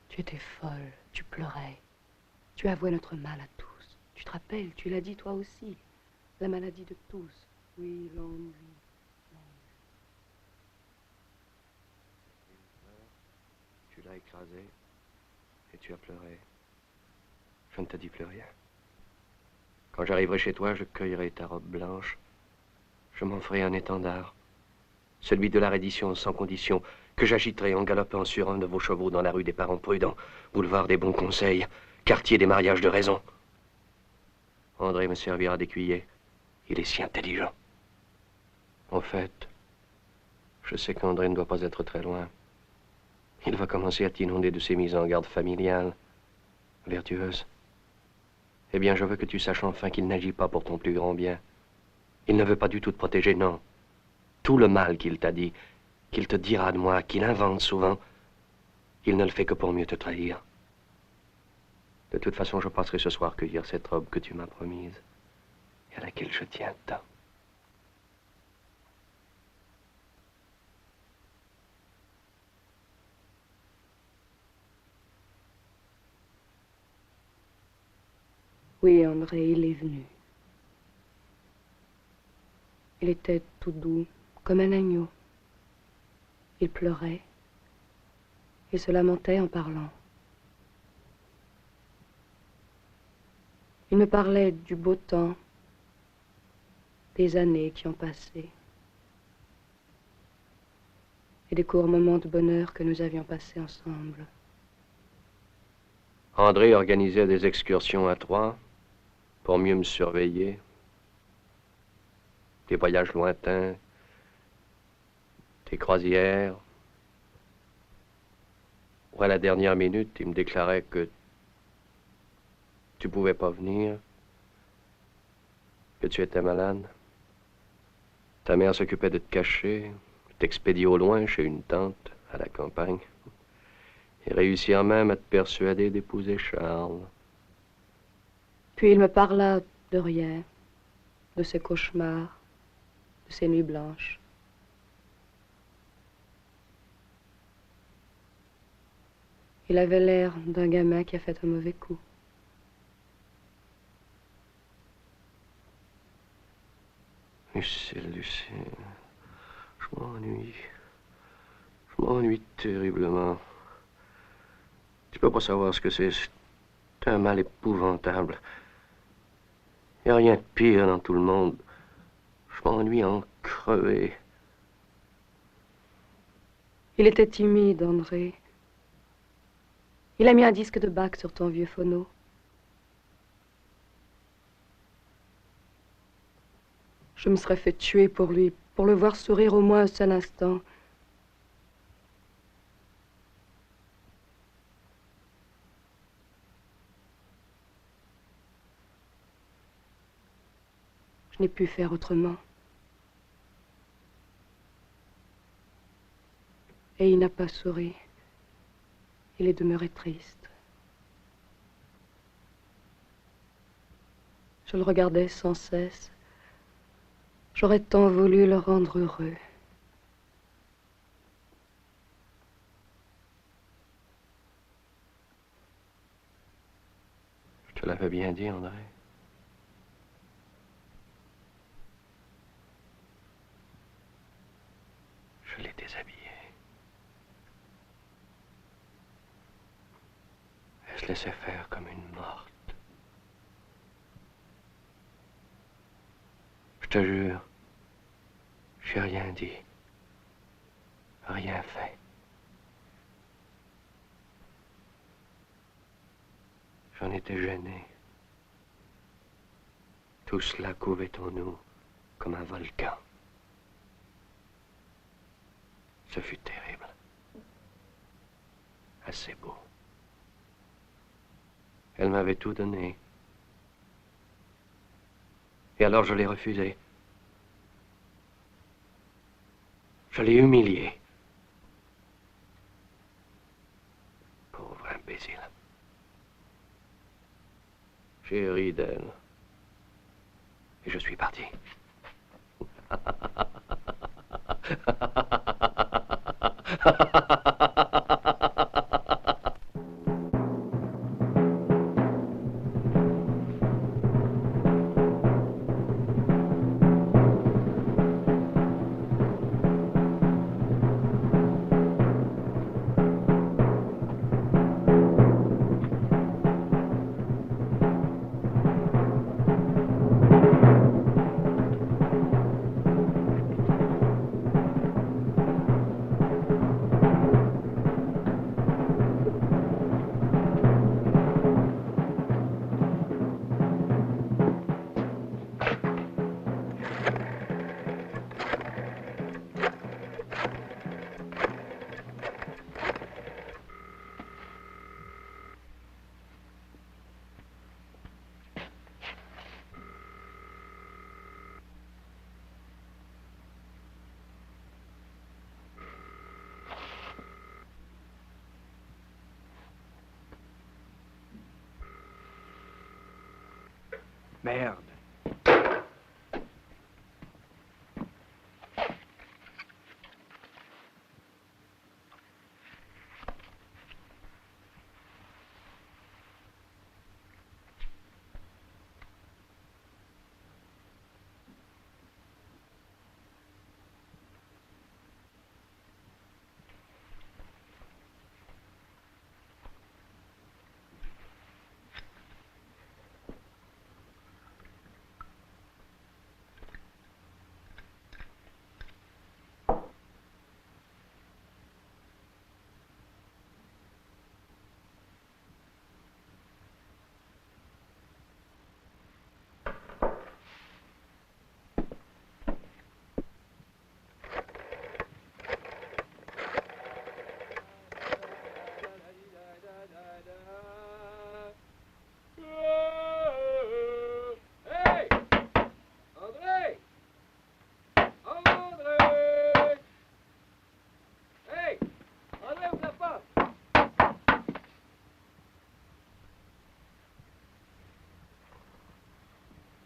Tu étais folle, tu pleurais. Tu avouais notre mal à tous. Tu te rappelles, tu l'as dit toi aussi. La maladie de tous. Oui, l'ennui. Tu l'as écrasé et tu as pleuré. Je ne te dis plus rien. Quand j'arriverai chez toi, je cueillerai ta robe blanche. Je m'en ferai un étendard. Celui de la reddition sans condition, que j'agiterai en galopant sur un de vos chevaux dans la rue des Parents Prudents, boulevard des Bons Conseils, quartier des mariages de raison. André me servira d'écuyer. Il est si intelligent. En fait, je sais qu'André ne doit pas être très loin. Il va commencer à t'inonder de ses mises en garde familiales, vertueuses. Eh bien, je veux que tu saches enfin qu'il n'agit pas pour ton plus grand bien. Il ne veut pas du tout te protéger, non. Tout le mal qu'il t'a dit, qu'il te dira de moi, qu'il invente souvent, il ne le fait que pour mieux te trahir. De toute façon, je passerai ce soir cueillir cette robe que tu m'as promise et à laquelle je tiens tant. Oui, André, il est venu. Il était tout doux, comme un agneau. Il pleurait. Il se lamentait en parlant. Il me parlait du beau temps, des années qui ont passé, et des courts moments de bonheur que nous avions passés ensemble. André organisait des excursions à Troyes pour mieux me surveiller. Des voyages lointains, des croisières. Ou à la dernière minute, il me déclarait que tu pouvais pas venir, que tu étais malade. Ta mère s'occupait de te cacher, de t'expédier au loin chez une tante à la campagne, et réussir même à te persuader d'épouser Charles. Puis il me parla de rien, de ses cauchemars, de ses nuits blanches. Il avait l'air d'un gamin qui a fait un mauvais coup. Lucille, je m'ennuie. Je m'ennuie terriblement. Tu peux pas savoir ce que c'est. C'est un mal épouvantable. Il n'y a rien de pire dans tout le monde. Je m'ennuie en crever. Il était timide, André. Il a mis un disque de Bach sur ton vieux phono. Je me serais fait tuer pour lui, pour le voir sourire au moins un seul instant. Je n'ai pu faire autrement. Et il n'a pas souri. Il est demeuré triste. Je le regardais sans cesse. J'aurais tant voulu le rendre heureux. Je te l'avais bien dit, André. Je l'ai déshabillée. Elle se laissait faire comme une morte. Je te jure, j'ai rien dit, rien fait. J'en étais gêné. Tout cela couvait en nous comme un volcan. Ce fut terrible. Assez beau. Elle m'avait tout donné. Et alors je l'ai refusé. Je l'ai humilié. Pauvre imbécile. J'ai ri d'elle. Et je suis parti. Merde.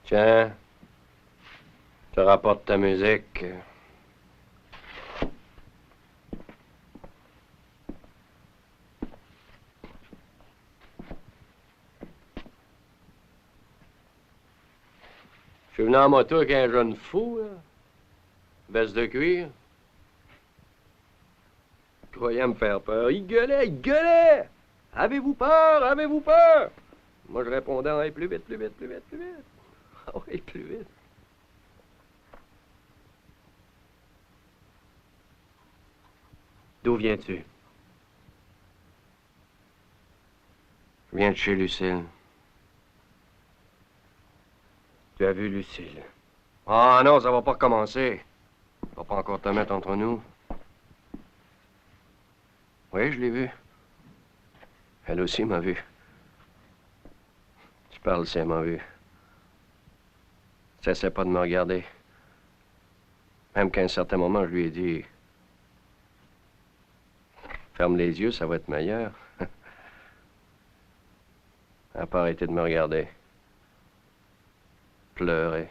Tiens, je te rapporte ta musique. Je suis venu en moto avec un jeune fou, là. Baisse de cuir. Il croyait me faire peur. Il gueulait, il gueulait! Avez-vous peur? Avez-vous peur? Moi, je répondais, hey, plus vite, plus vite, plus vite, plus vite. Ah oui, plus vite. D'où viens-tu? Je viens de chez Lucille. Tu as vu Lucille? Ah non, ça va pas recommencer. On va pas encore te mettre entre nous. Oui, je l'ai vue. Elle aussi m'a vu. Tu parles si elle m'a vu. Cessait pas de me regarder. Même qu'à un certain moment, je lui ai dit... Ferme les yeux, ça va être meilleur. Elle n'a pas arrêté de me regarder. pleurer.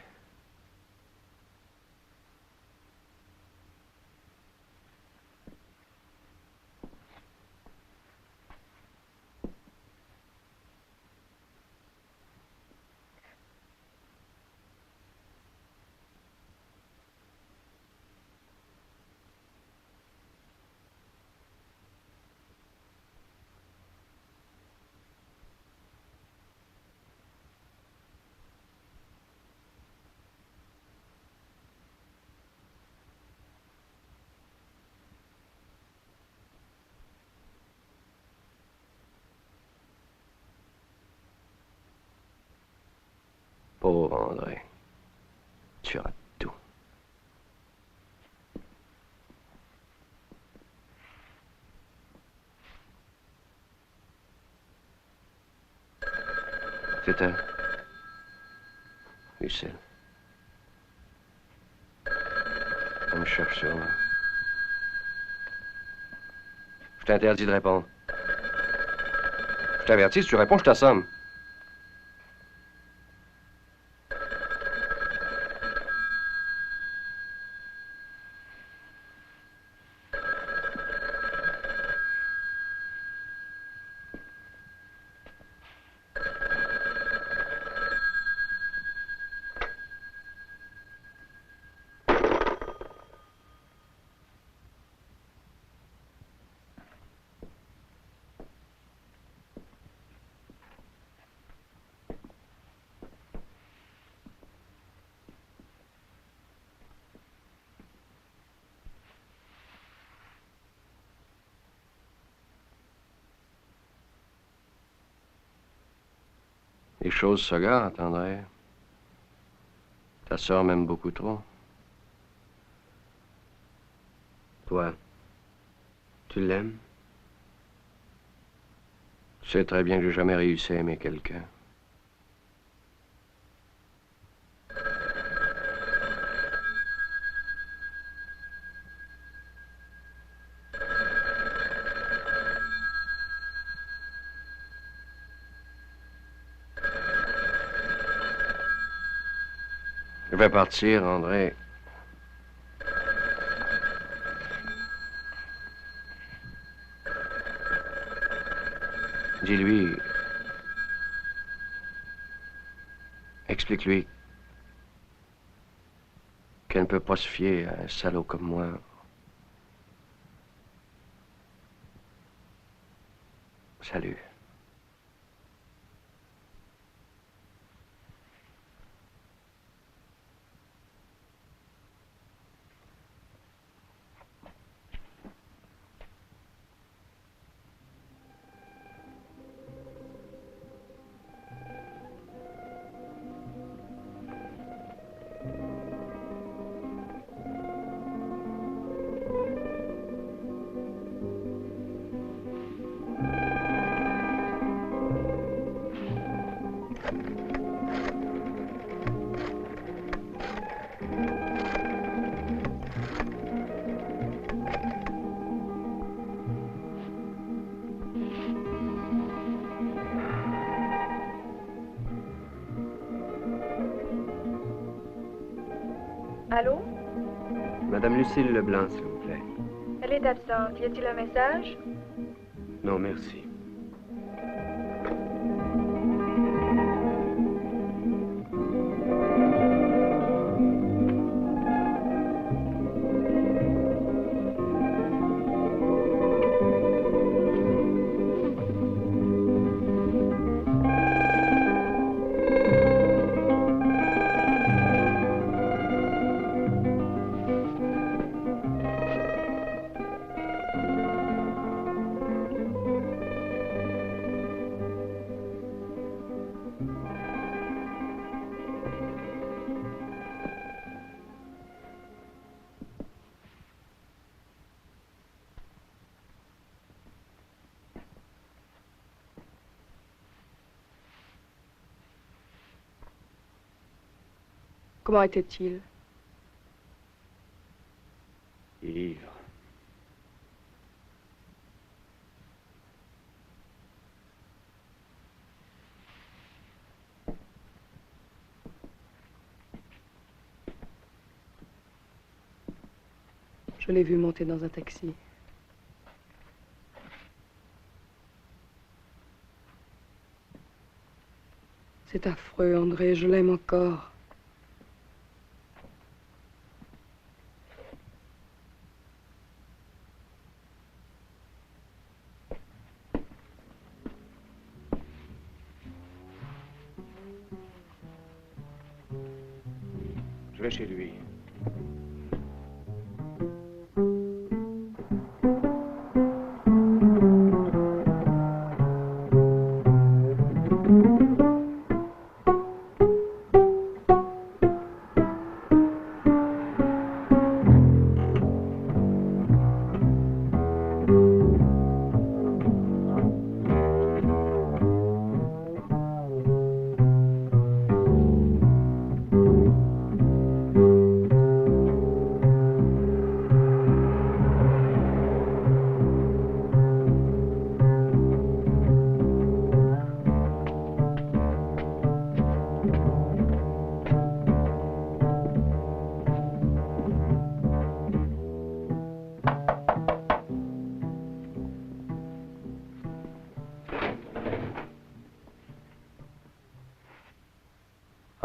Pauvre André, tu rates tout. C'est elle. Lucille. Elle me cherche sûrement. Je t'interdis de répondre. Je t'avertis, si tu réponds, je t'assomme. Les choses se gâtent, André. Ta sœur m'aime beaucoup trop. Toi, tu l'aimes? Tu sais très bien que j'ai jamais réussi à aimer quelqu'un. Je vais partir, André. Dis-lui. Explique-lui qu'elle ne peut pas se fier à un salaud comme moi. Salut. Allô? Madame Lucille Leblanc, s'il vous plaît. Elle est absente. Y a-t-il un message? Non, merci. Comment était-il? Ivre. Je l'ai vu monter dans un taxi. C'est affreux, André, je l'aime encore. Je vais chez lui.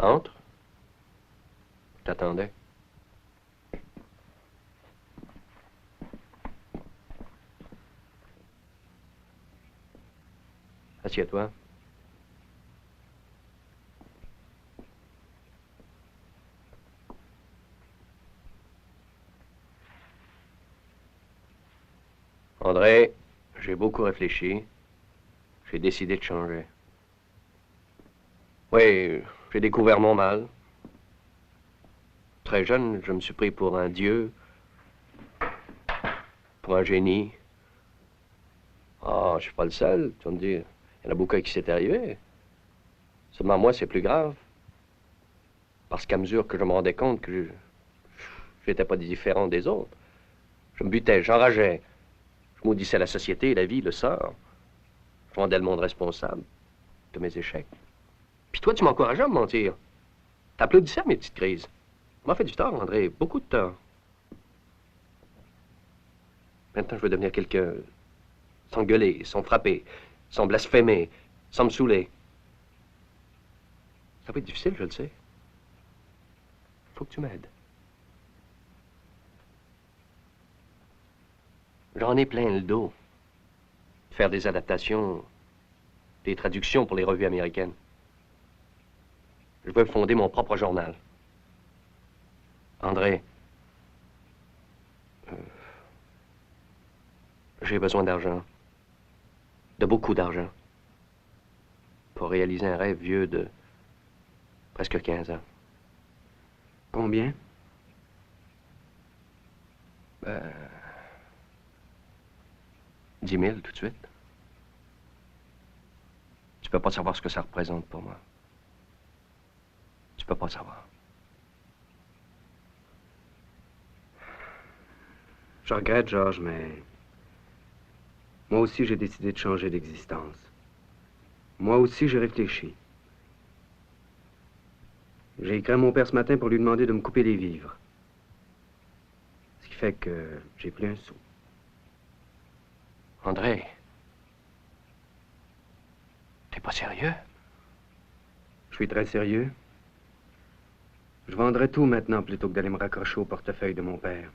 Entre. Je t'attendais. Assieds-toi. André, j'ai beaucoup réfléchi. J'ai décidé de changer. Oui, j'ai découvert mon mal. Très jeune, je me suis pris pour un dieu, pour un génie. Ah, je suis pas le seul, tu vas me dire. Il y en a beaucoup à qui c'est arrivé. Seulement moi, c'est plus grave. Parce qu'à mesure que je me rendais compte que j'étais pas différent des autres, je me butais, j'enrageais. Je maudissais la société, la vie, le sort. Je rendais le monde responsable de mes échecs. Puis toi, tu m'encourageais à me mentir. T'applaudissais à mes petites crises. Ça m'a fait du tort, André, beaucoup de tort. Maintenant, je veux devenir quelqu'un sans gueuler, sans frapper, sans blasphémer, sans me saouler. Ça va être difficile, je le sais. Faut que tu m'aides. J'en ai plein le dos. Faire des adaptations, des traductions pour les revues américaines. Je veux fonder mon propre journal. André, j'ai besoin d'argent. De beaucoup d'argent. Pour réaliser un rêve vieux de presque 15 ans. Combien? 10 000 tout de suite. Tu peux pas savoir ce que ça représente pour moi. Tu peux pas savoir. Je regrette, Georges, mais moi aussi, j'ai décidé de changer d'existence. Moi aussi, j'ai réfléchi. J'ai écrit à mon père ce matin pour lui demander de me couper les vivres. Ce qui fait que j'ai plus un sou. André, t'es pas sérieux? Je suis très sérieux. Je vendrais tout maintenant plutôt que d'aller me raccrocher au portefeuille de mon père.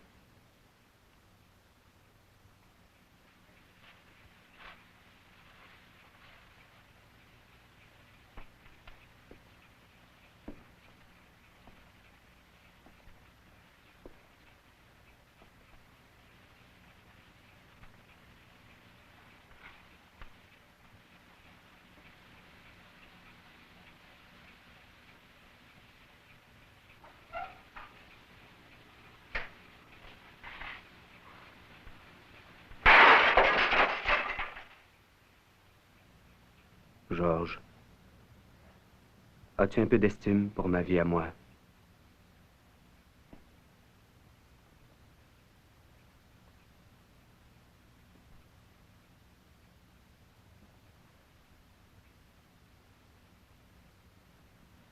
Georges, as-tu un peu d'estime pour ma vie à moi?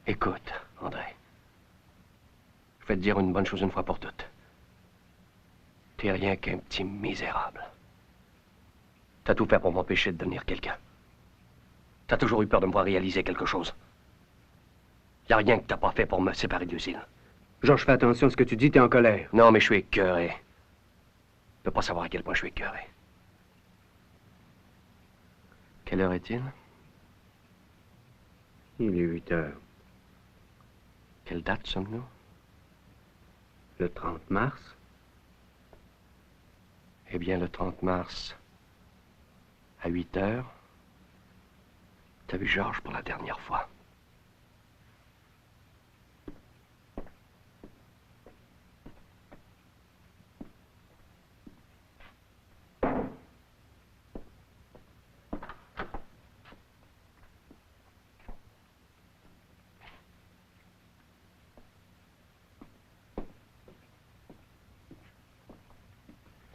Écoute, André. Je vais te dire une bonne chose une fois pour toutes. T'es rien qu'un petit misérable. T'as tout fait pour m'empêcher de devenir quelqu'un. T'as toujours eu peur de me voir réaliser quelque chose. Y a rien que t'as pas fait pour me séparer de Lucille. Georges, fais attention à ce que tu dis, t'es en colère. Non, mais je suis écœuré. Tu peux pas savoir à quel point je suis écœuré. Quelle heure est-il? Il est 8 heures. Quelle date sommes-nous? Le 30 mars. Eh bien, le 30 mars, à 8 heures, t'as vu Georges pour la dernière fois.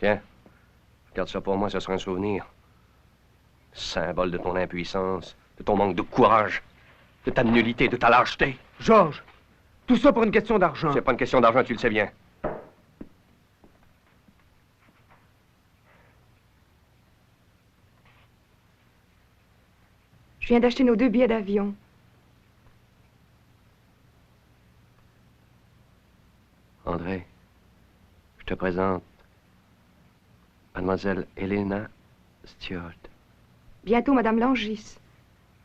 Tiens, garde ça pour moi, ce sera un souvenir. Symbole de ton impuissance, de ton manque de courage, de ta nullité, de ta lâcheté. Georges, tout ça pour une question d'argent. C'est pas une question d'argent, tu le sais bien. Je viens d'acheter nos 2 billets d'avion. André, je te présente Mademoiselle Helena Stewart. Bientôt, Madame Langis.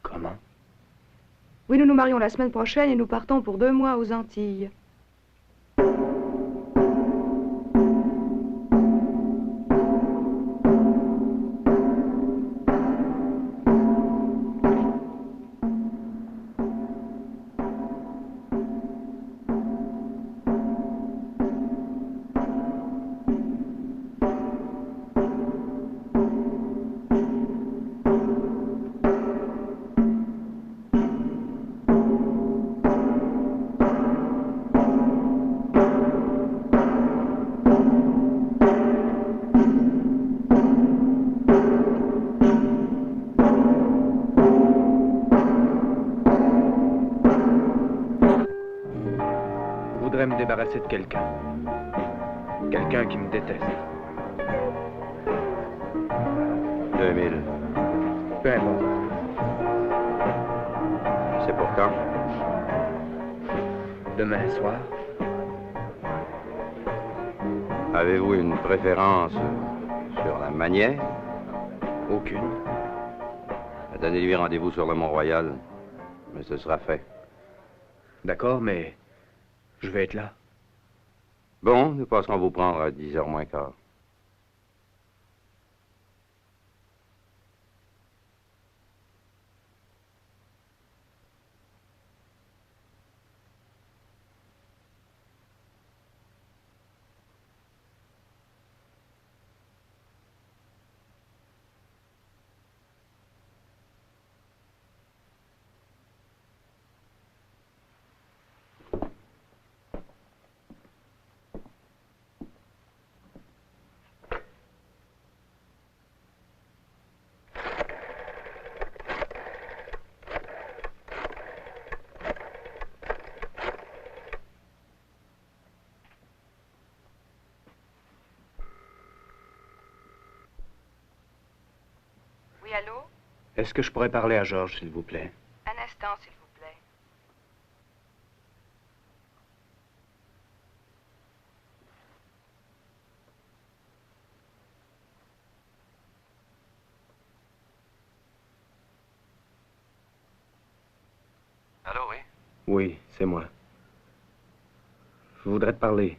Comment? Oui, nous nous marions la semaine prochaine et nous partons pour 2 mois aux Antilles. Me débarrasser de quelqu'un. Quelqu'un qui me déteste. 2000. Peu importe. C'est pour quand? Demain soir. Avez-vous une préférence sur la manière? Aucune. Donnez-lui rendez-vous sur le Mont-Royal, mais ce sera fait. D'accord, mais je vais être là. Bon, nous passerons vous prendre à 10h moins quart. Oui, allô? Est-ce que je pourrais parler à Georges, s'il vous plaît? Un instant, s'il vous plaît. Allô, oui? Oui, c'est moi. Je voudrais te parler.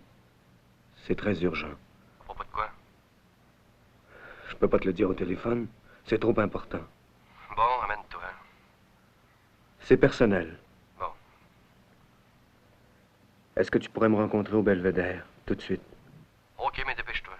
C'est très urgent. À propos de quoi? Je peux pas te le dire au téléphone. C'est trop important. Bon, amène-toi. C'est personnel. Bon. Est-ce que tu pourrais me rencontrer au Belvédère, tout de suite? OK, mais dépêche-toi.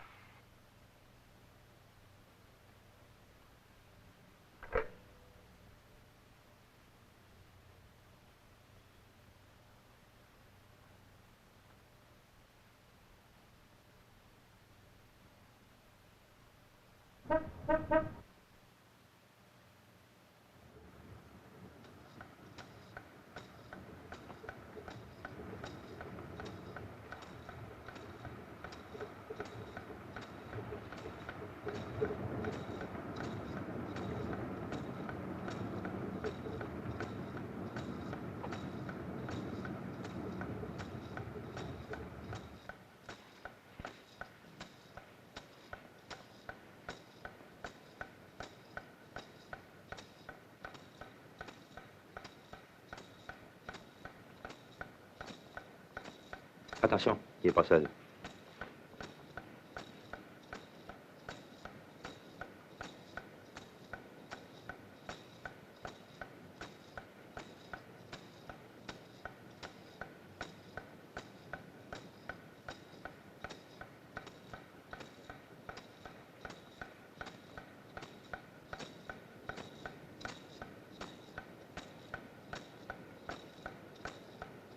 attention, il n'est pas seul.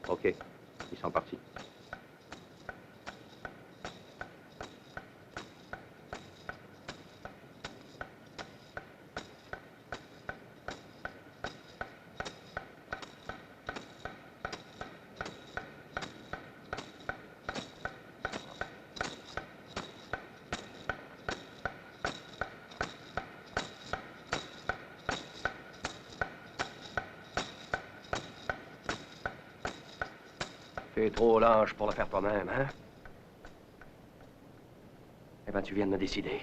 Ok, ils sont partis. T'es trop lâche pour le faire toi-même, hein? Eh ben, tu viens de me décider.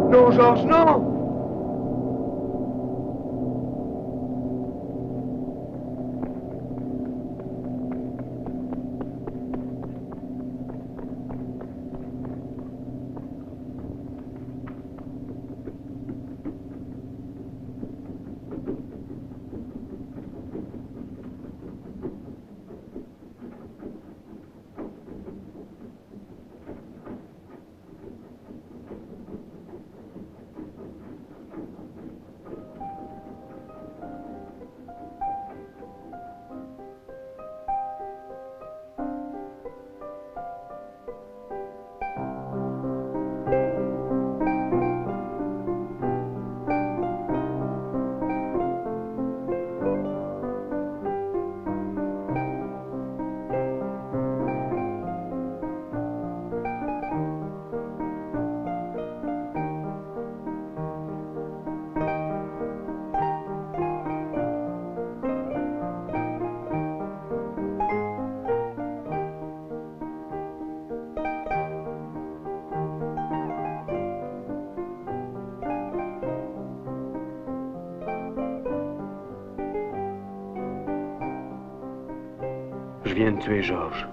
Non, Georges, non! Je viens de tuer Georges.